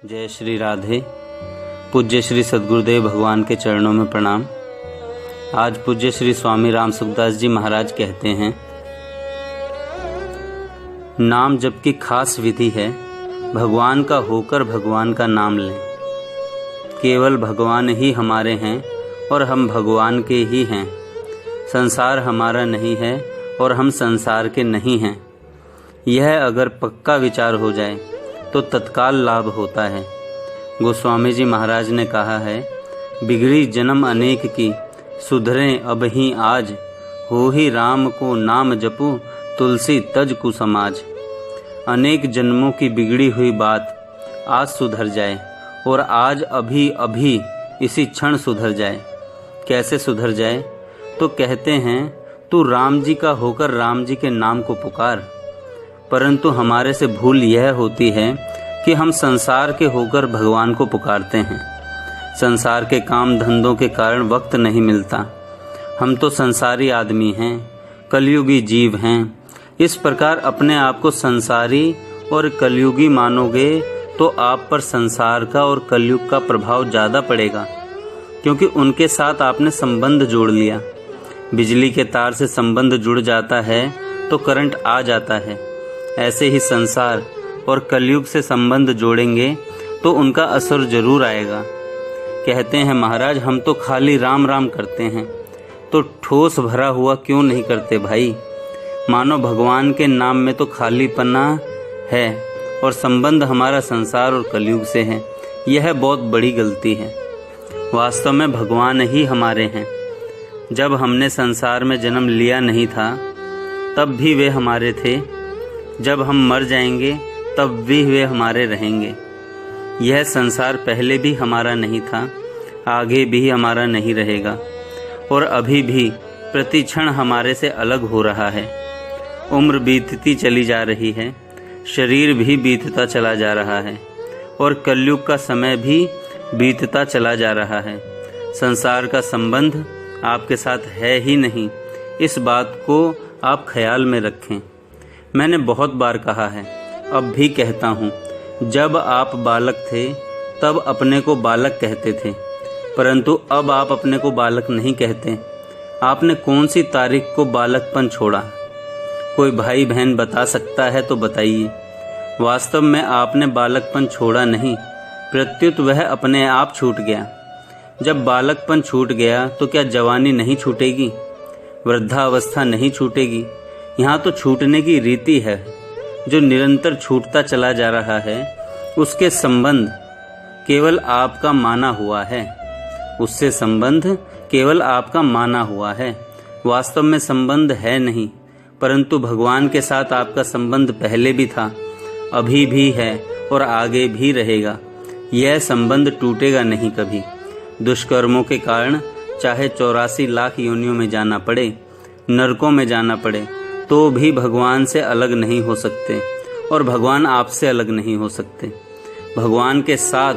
जय श्री राधे। पूज्य श्री सद्गुरुदेव भगवान के चरणों में प्रणाम। आज पूज्य श्री स्वामी राम सुखदास जी महाराज कहते हैं, नाम जप की खास विधि है, भगवान का होकर भगवान का नाम लें। केवल भगवान ही हमारे हैं और हम भगवान के ही हैं। संसार हमारा नहीं है और हम संसार के नहीं हैं। यह अगर पक्का विचार हो जाए तो तत्काल लाभ होता है। गोस्वामी जी महाराज ने कहा है, बिगड़ी जन्म अनेक की, सुधरें अब ही आज। हो ही राम को नाम जपू, तुलसी तज कुसमाज। अनेक जन्मों की बिगड़ी हुई बात आज सुधर जाए और आज अभी अभी इसी क्षण सुधर जाए। कैसे सुधर जाए? तो कहते हैं, तू राम जी का होकर राम जी के नाम को पुकार। परंतु हमारे से भूल यह होती है कि हम संसार के होकर भगवान को पुकारते हैं। संसार के काम धंधों के कारण वक्त नहीं मिलता। हम तो संसारी आदमी हैं, कलयुगी जीव हैं। इस प्रकार अपने आप को संसारी और कलयुगी मानोगे तो आप पर संसार का और कलयुग का प्रभाव ज़्यादा पड़ेगा, क्योंकि उनके साथ आपने संबंध जोड़ लिया। बिजली के तार से संबंध जुड़ जाता है तो करंट आ जाता है। ऐसे ही संसार और कलयुग से संबंध जोड़ेंगे तो उनका असर जरूर आएगा। कहते हैं महाराज, हम तो खाली राम राम करते हैं, तो ठोस भरा हुआ क्यों नहीं करते भाई? मानो भगवान के नाम में तो खालीपना है और संबंध हमारा संसार और कलयुग से है। यह बहुत बड़ी गलती है। वास्तव में भगवान ही हमारे हैं। जब हमने संसार में जन्म लिया नहीं था तब भी वे हमारे थे। जब हम मर जाएंगे तब भी वे हमारे रहेंगे। यह संसार पहले भी हमारा नहीं था, आगे भी हमारा नहीं रहेगा और अभी भी प्रति क्षण हमारे से अलग हो रहा है। उम्र बीतती चली जा रही है, शरीर भी बीतता चला जा रहा है और कलयुग का समय भी बीतता चला जा रहा है। संसार का संबंध आपके साथ है ही नहीं, इस बात को आप ख्याल में रखें। मैंने बहुत बार कहा है, अब भी कहता हूँ, जब आप बालक थे तब अपने को बालक कहते थे, परंतु अब आप अपने को बालक नहीं कहते। आपने कौन सी तारीख को बालकपन छोड़ा? कोई भाई बहन बता सकता है तो बताइए। वास्तव में आपने बालकपन छोड़ा नहीं, प्रत्युत वह अपने आप छूट गया। जब बालकपन छूट गया तो क्या जवानी नहीं छूटेगी? वृद्धावस्था नहीं छूटेगी? यहाँ तो छूटने की रीति है। जो निरंतर छूटता चला जा रहा है उसके संबंध केवल आपका माना हुआ है। उससे संबंध केवल आपका माना हुआ है। वास्तव में संबंध है नहीं, परंतु भगवान के साथ आपका संबंध पहले भी था, अभी भी है और आगे भी रहेगा। यह संबंध टूटेगा नहीं कभी। दुष्कर्मों के कारण चाहे 84 लाख योनियों में जाना पड़े, नरकों में जाना पड़े, तो भी भगवान से अलग नहीं हो सकते और भगवान आपसे अलग नहीं हो सकते। भगवान के साथ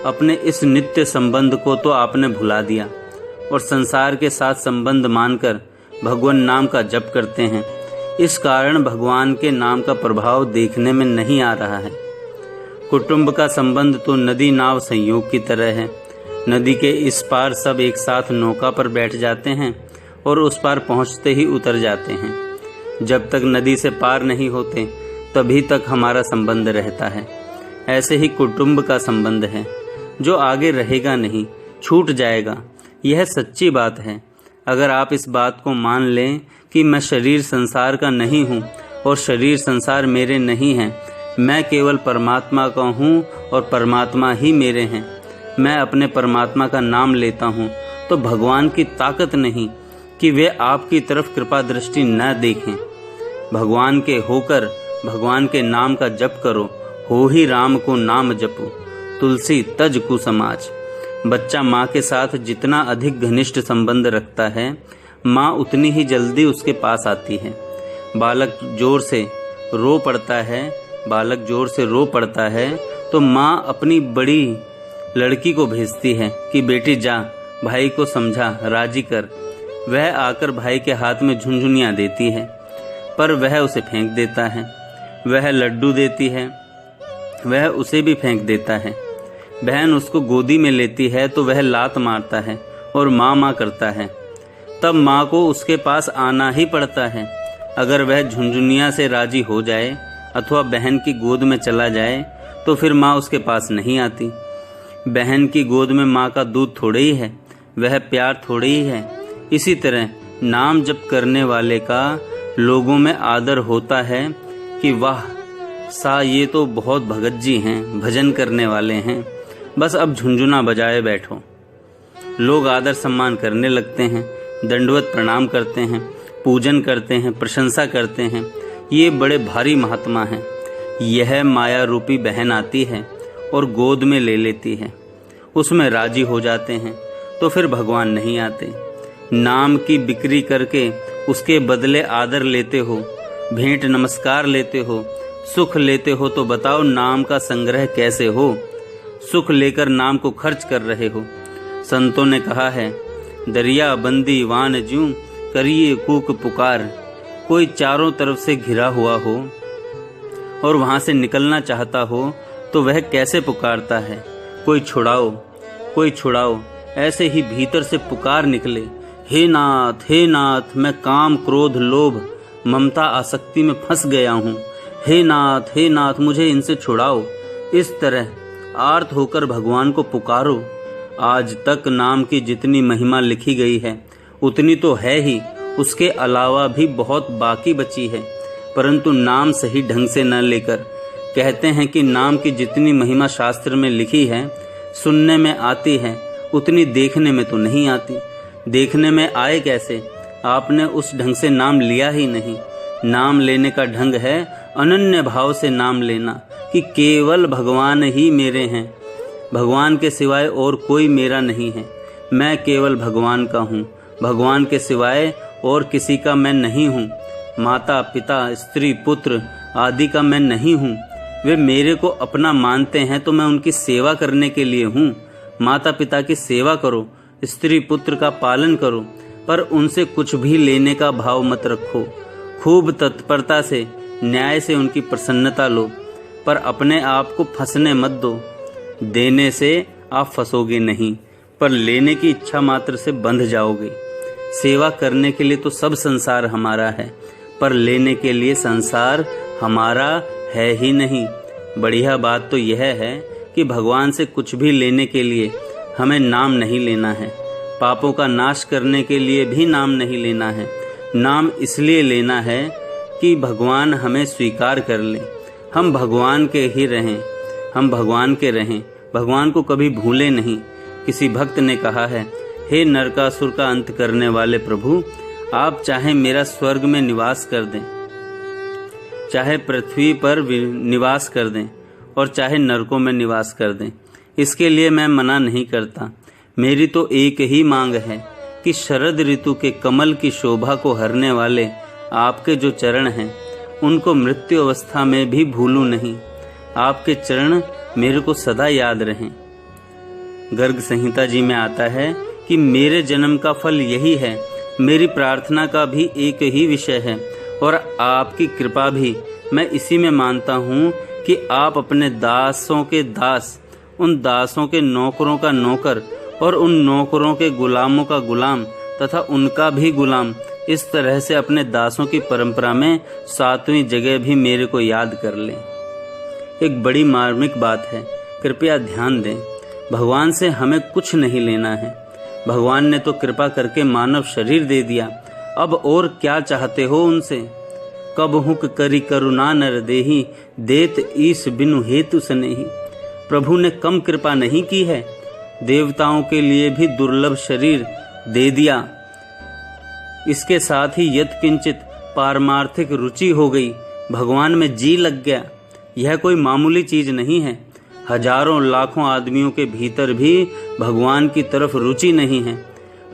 अपने इस नित्य संबंध को तो आपने भुला दिया और संसार के साथ संबंध मानकर भगवान नाम का जप करते हैं। इस कारण भगवान के नाम का प्रभाव देखने में नहीं आ रहा है। कुटुंब का संबंध तो नदी नाव संयोग की तरह है। नदी के इस पार सब एक साथ नौका पर बैठ जाते हैं और उस पार पहुंचते ही उतर जाते हैं। जब तक नदी से पार नहीं होते तभी तक हमारा संबंध रहता है। ऐसे ही कुटुंब का संबंध है, जो आगे रहेगा नहीं, छूट जाएगा। यह सच्ची बात है। अगर आप इस बात को मान लें कि मैं शरीर संसार का नहीं हूँ और शरीर संसार मेरे नहीं हैं, मैं केवल परमात्मा का हूँ और परमात्मा ही मेरे हैं, मैं अपने परमात्मा का नाम लेता हूँ, तो भगवान की ताकत नहीं कि वे आपकी तरफ कृपा दृष्टि न देखें। भगवान के होकर भगवान के नाम का जप करो। हो ही राम को नाम जपो, तुलसी तज कुसमाज। बच्चा माँ के साथ जितना अधिक घनिष्ठ संबंध रखता है, माँ उतनी ही जल्दी उसके पास आती है। बालक जोर से रो पड़ता है तो माँ अपनी बड़ी लड़की को भेजती है कि बेटी जा, भाई को समझा, राजी कर। वह आकर भाई के हाथ में झुनझुनियाँ देती है, पर वह उसे फेंक देता है। वह लड्डू देती है, वह उसे भी फेंक देता है। बहन उसको गोदी में लेती है तो वह लात मारता है और माँ माँ करता है। तब माँ को उसके पास आना ही पड़ता है। अगर वह झुनझुनिया से राजी हो जाए अथवा बहन की गोद में चला जाए तो फिर माँ उसके पास नहीं आती। बहन की गोद में माँ का दूध थोड़े ही है, वह प्यार थोड़े ही है। इसी तरह नाम जप करने वाले का लोगों में आदर होता है कि वाह सा ये तो बहुत भगत जी हैं, भजन करने वाले हैं, बस अब झुनझुना बजाए बैठो। लोग आदर सम्मान करने लगते हैं, दंडवत प्रणाम करते हैं, पूजन करते हैं, प्रशंसा करते हैं। ये बड़े भारी महात्मा हैं। यह माया रूपी बहन आती है और गोद में ले लेती है, उसमें राजी हो जाते हैं तो फिर भगवान नहीं आते। नाम की बिक्री करके उसके बदले आदर लेते हो, भेंट नमस्कार लेते हो, सुख लेते हो, तो बताओ नाम का संग्रह कैसे हो? सुख लेकर नाम को खर्च कर रहे हो। संतों ने कहा है, दरिया बंदी वान जूं करिए कूक पुकार। कोई चारों तरफ से घिरा हुआ हो और वहां से निकलना चाहता हो तो वह कैसे पुकारता है, कोई छुड़ाओ, कोई छुड़ाओ। ऐसे ही भीतर से पुकार निकले, हे नाथ, मैं काम क्रोध लोभ ममता आसक्ति में फंस गया हूँ। हे नाथ, मुझे इनसे छुड़ाओ। इस तरह आर्त होकर भगवान को पुकारो। आज तक नाम की जितनी महिमा लिखी गई है उतनी तो है ही, उसके अलावा भी बहुत बाकी बची है, परंतु नाम सही ढंग से न लेकर कहते हैं कि नाम की जितनी महिमा शास्त्र में लिखी है सुनने में आती है उतनी देखने में तो नहीं आती। देखने में आए कैसे? आपने उस ढंग से नाम लिया ही नहीं। नाम लेने का ढंग है अनन्य भाव से नाम लेना कि केवल भगवान ही मेरे हैं, भगवान के सिवाय और कोई मेरा नहीं है। मैं केवल भगवान का हूँ, भगवान के सिवाय और किसी का मैं नहीं हूँ। माता पिता स्त्री पुत्र आदि का मैं नहीं हूँ। वे मेरे को अपना मानते हैं तो मैं उनकी सेवा करने के लिए हूँ। माता पिता की सेवा करो, स्त्री पुत्र का पालन करो, पर उनसे कुछ भी लेने का भाव मत रखो। खूब तत्परता से न्याय से उनकी प्रसन्नता लो, पर अपने आप को फंसने मत दो। देने से आप फंसोगे नहीं, पर लेने की इच्छा मात्र से बंध जाओगे। सेवा करने के लिए तो सब संसार हमारा है, पर लेने के लिए संसार हमारा है ही नहीं। बढ़िया बात तो यह है कि भगवान से कुछ भी लेने के लिए हमें नाम नहीं लेना है। पापों का नाश करने के लिए भी नाम नहीं लेना है। नाम इसलिए लेना है कि भगवान हमें स्वीकार कर ले, हम भगवान के ही रहें, हम भगवान के रहें, भगवान को कभी भूले नहीं। किसी भक्त ने कहा है, हे नरकासुर का अंत करने वाले प्रभु, आप चाहे मेरा स्वर्ग में निवास कर दें, चाहे पृथ्वी पर निवास कर दें और चाहे नरकों में निवास कर दें, इसके लिए मैं मना नहीं करता। मेरी तो एक ही मांग है कि शरद ऋतु के कमल की शोभा को हरने वाले आपके जो चरण हैं उनको मृत्यु अवस्था में भी भूलूं नहीं। आपके चरण मेरे को सदा याद रहें। गर्ग संहिता जी में आता है कि मेरे जन्म का फल यही है, मेरी प्रार्थना का भी एक ही विषय है और आपकी कृपा भी मैं इसी में मानता हूँ कि आप अपने दासों के दास, उन दासों के नौकरों का नौकर और उन नौकरों के गुलामों का गुलाम तथा उनका भी गुलाम, इस तरह से अपने दासों की परंपरा में 7वीं जगह भी मेरे को याद कर लें। एक बड़ी मार्मिक बात है, कृपया ध्यान दें। भगवान से हमें कुछ नहीं लेना है। भगवान ने तो कृपा करके मानव शरीर दे दिया, अब और क्या चाहते हो उनसे? कब हुक करी करुणा नर देही, देत ईश बिनु हेतु सनेही। प्रभु ने कम कृपा नहीं की है, देवताओं के लिए भी दुर्लभ शरीर दे दिया। इसके साथ ही यत किंचित पारमार्थिक रुचि हो गई, भगवान में जी लग गया। यह कोई मामूली चीज नहीं है। हजारों लाखों आदमियों के भीतर भी भगवान की तरफ रुचि नहीं है,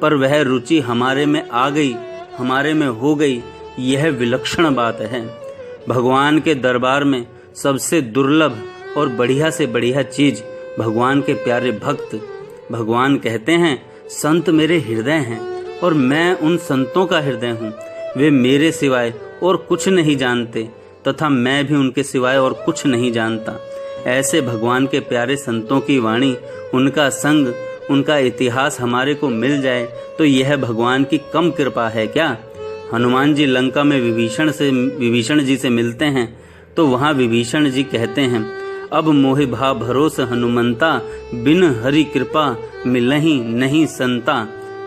पर वह रुचि हमारे में आ गई, हमारे में हो गई। यह विलक्षण बात है। भगवान के दरबार में सबसे दुर्लभ और बढ़िया से बढ़िया चीज भगवान के प्यारे भक्त। भगवान कहते हैं, संत मेरे हृदय हैं और मैं उन संतों का हृदय हूँ। वे मेरे सिवाय और कुछ नहीं जानते तथा मैं भी उनके सिवाय और कुछ नहीं जानता। ऐसे भगवान के प्यारे संतों की वाणी, उनका संग, उनका इतिहास हमारे को मिल जाए तो यह भगवान की कम कृपा है क्या? हनुमान जी लंका में विभीषण जी से मिलते हैं तो वहाँ विभीषण जी कहते हैं, अब मोहि भा भरोस हनुमंता, बिन हरि कृपा मिलहि नहीं संता।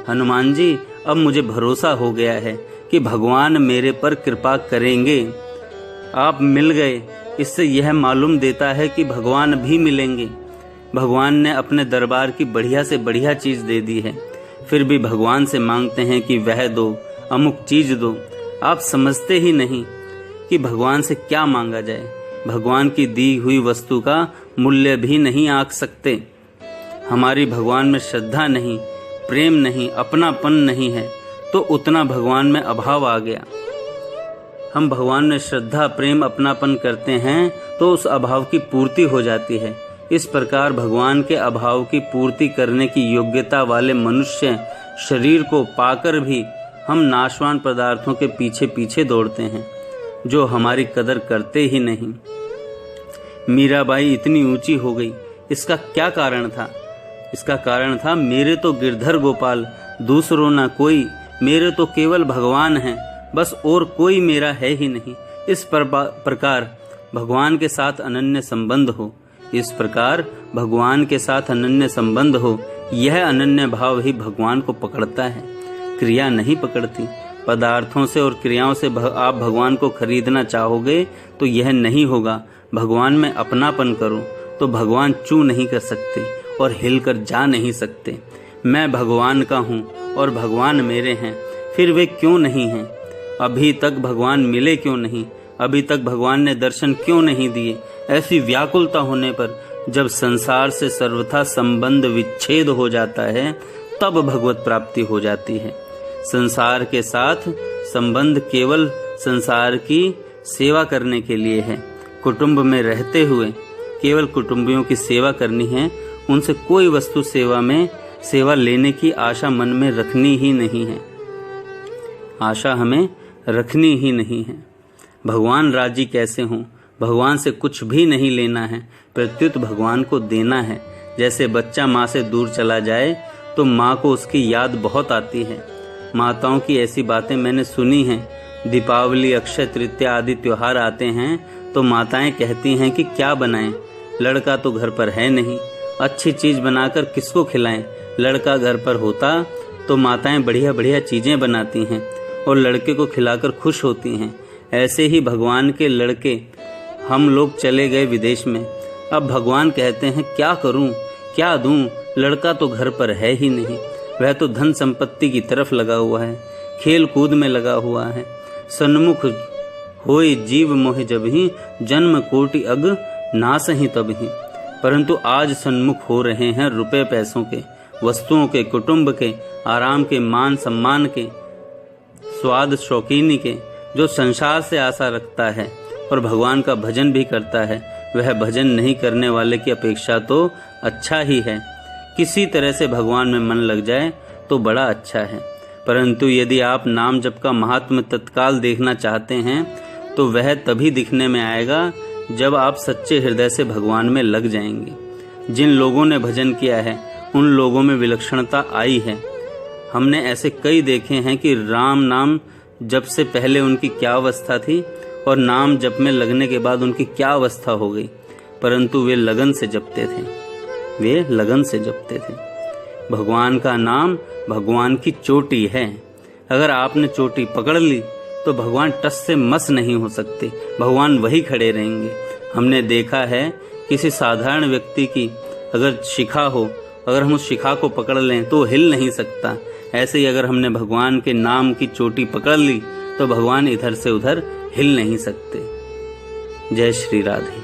हनुमान जी, अब मुझे भरोसा हो गया है कि भगवान मेरे पर कृपा करेंगे। आप मिल गए, इससे यह मालूम देता है कि भगवान भी मिलेंगे। भगवान ने अपने दरबार की बढ़िया से बढ़िया चीज दे दी है, फिर भी भगवान से मांगते हैं कि वह दो, अमुक चीज दो। आप समझते ही नहीं कि भगवान से क्या मांगा जाए। भगवान की दी हुई वस्तु का मूल्य भी नहीं आंक सकते। हमारी भगवान में श्रद्धा नहीं, प्रेम नहीं, अपनापन नहीं है तो उतना भगवान में अभाव आ गया। हम भगवान में श्रद्धा, प्रेम, अपनापन करते हैं तो उस अभाव की पूर्ति हो जाती है। इस प्रकार भगवान के अभाव की पूर्ति करने की योग्यता वाले मनुष्य शरीर को पाकर भी हम नाशवान पदार्थों के पीछे पीछे दौड़ते हैं, जो हमारी कदर करते ही नहीं। मीराबाई इतनी ऊंची हो गई, इसका क्या कारण था? इसका कारण था, मेरे तो गिरधर गोपाल, दूसरों ना कोई, मेरे तो केवल भगवान हैं, बस और कोई मेरा है ही नहीं। इस प्रकार भगवान के साथ अनन्य संबंध हो, इस प्रकार भगवान के साथ अनन्य संबंध हो। यह अनन्य भाव ही भगवान को पकड़ता है, क्रिया नहीं पकड़ती। पदार्थों से और क्रियाओं से आप भगवान को खरीदना चाहोगे तो यह नहीं होगा। भगवान में अपनापन करो तो भगवान चू नहीं कर सकते और हिलकर जा नहीं सकते। मैं भगवान का हूँ और भगवान मेरे हैं, फिर वे क्यों नहीं हैं? अभी तक भगवान मिले क्यों नहीं? अभी तक भगवान ने दर्शन क्यों नहीं दिए? ऐसी व्याकुलता होने पर जब संसार से सर्वथा संबंध विच्छेद हो जाता है तब भगवत प्राप्ति हो जाती है। संसार के साथ संबंध केवल संसार की सेवा करने के लिए है। कुटुंब में रहते हुए केवल कुटुंबियों की सेवा करनी है, उनसे कोई वस्तु सेवा लेने की आशा मन में रखनी ही नहीं है। आशा हमें रखनी ही नहीं है। भगवान राजी कैसे हों? भगवान से कुछ भी नहीं लेना है, प्रत्युत भगवान को देना है। जैसे बच्चा माँ से दूर चला जाए तो माँ को उसकी याद बहुत आती है। माताओं की ऐसी बातें मैंने सुनी हैं। दीपावली, अक्षय तृतीया आदि त्योहार आते हैं तो माताएं कहती हैं कि क्या बनाएं, लड़का तो घर पर है नहीं, अच्छी चीज बनाकर किसको खिलाएं। लड़का घर पर होता तो माताएं बढ़िया बढ़िया चीजें बनाती हैं और लड़के को खिलाकर खुश होती हैं। ऐसे ही भगवान के लड़के हम लोग चले गए विदेश में। अब भगवान कहते हैं क्या करूं, क्या दूं? लड़का तो घर पर है ही नहीं, वह तो धन संपत्ति की तरफ लगा हुआ है, खेल कूद में लगा हुआ है। सन्मुख होए जीव मोह जब ही, जन्म कोटि अग नास ही तब ही। परंतु आज सन्मुख हो रहे हैं रुपए पैसों के, वस्तुओं के, कुटुंब के, आराम के, मान सम्मान के, स्वाद शौकीनी के। जो संसार से आशा रखता है और भगवान का भजन भी करता है, वह भजन नहीं करने वाले की अपेक्षा तो अच्छा ही है। किसी तरह से भगवान में मन लग जाए तो बड़ा अच्छा है। परंतु यदि आप नाम जप का महात्म्य तत्काल देखना चाहते हैं तो वह तभी दिखने में आएगा जब आप सच्चे हृदय से भगवान में लग जाएंगे। जिन लोगों ने भजन किया है उन लोगों में विलक्षणता आई है। हमने ऐसे कई देखे हैं कि राम नाम जप से पहले उनकी क्या अवस्था थी और नाम जप में लगने के बाद उनकी क्या अवस्था हो गई, परंतु वे लगन से जपते थे, वे लगन से जपते थे। भगवान का नाम भगवान की चोटी है। अगर आपने चोटी पकड़ ली तो भगवान टस से मस नहीं हो सकते, भगवान वही खड़े रहेंगे। हमने देखा है किसी साधारण व्यक्ति की अगर शिखा हो, अगर हम उस शिखा को पकड़ लें तो हिल नहीं सकता। ऐसे ही अगर हमने भगवान के नाम की चोटी पकड़ ली तो भगवान इधर से उधर हिल नहीं सकते। जय श्री राधे।